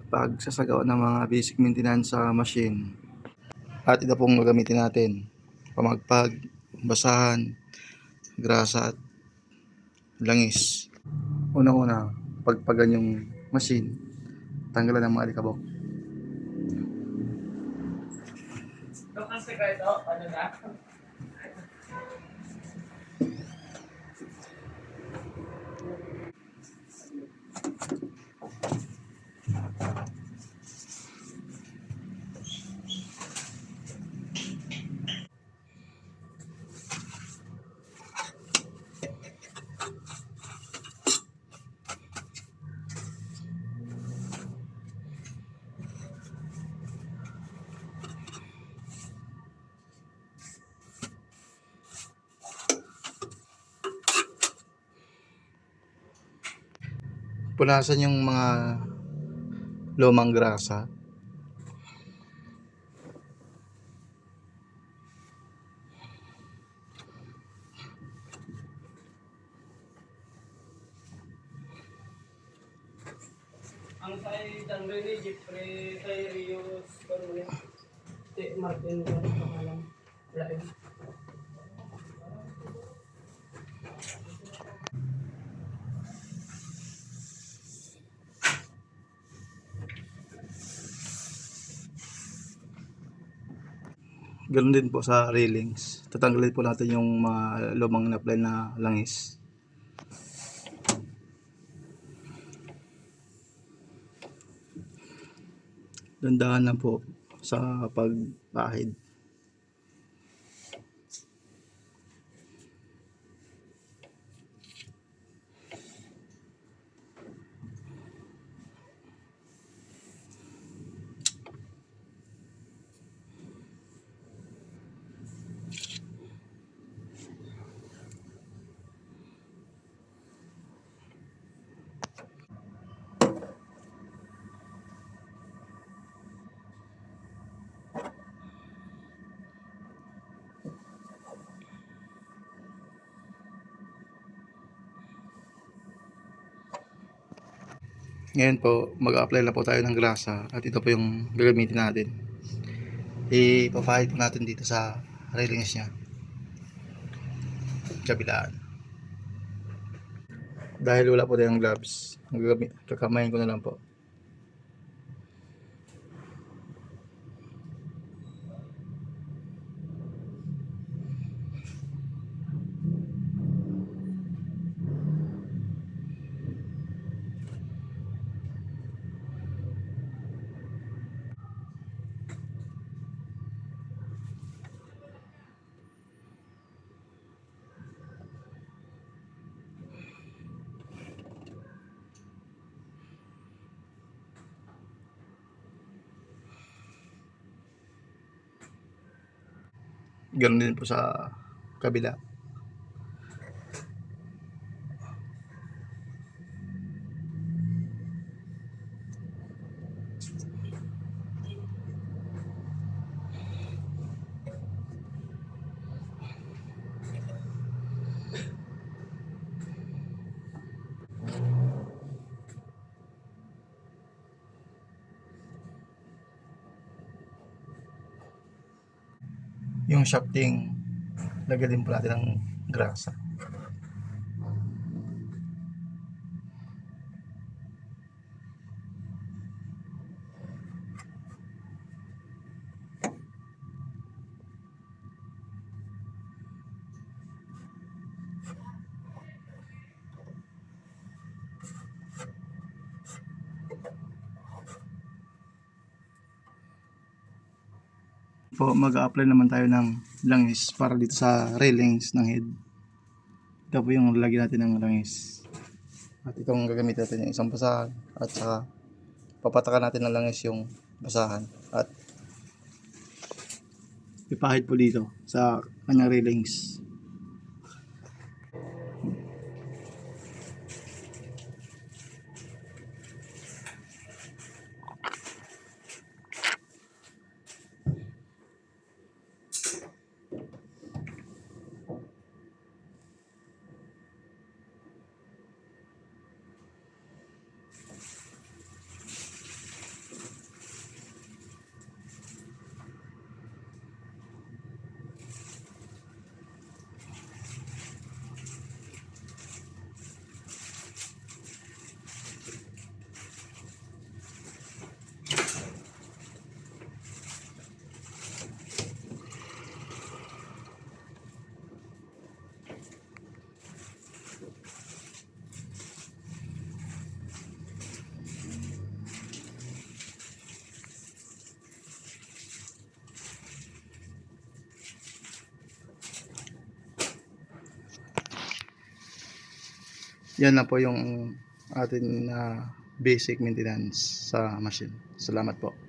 pagsasagawa ng mga basic maintenance sa machine. At ito pong gagamitin natin: pamagpag, basahan, grasa at langis. Una-una, pagpagan yung machine, tanggalan ng mga alikabok. Punasan yung mga lumang grasa. Ang say dangre ni Jeffrey kay Rios Corwin. Te Martin ko pangalan. Lain. Ganun din po sa railings. Tatanggalin po natin yung mga lumang na-apply na langis. Dandahan lang po sa pagpahid. Ngayon po, mag-apply na po tayo ng grasa at ito po yung gagamitin natin. Ipapahid po natin dito sa railings niya, kabilaan. Dahil wala po tayong gloves, kakamayin ko na lang po. Ganun din po sa kabila. Yung shafting, lagyan din po natin ng grasa. Po, mag-a-apply naman tayo ng langis para dito sa railings ng head. Ito po yung lalagyan natin ng langis. At itong gagamitin natin yung isang basahan at saka papatakan natin ng langis yung basahan at ipahid po dito sa kanyang railings. Yan lang po yung atin na basic maintenance sa machine. Salamat po.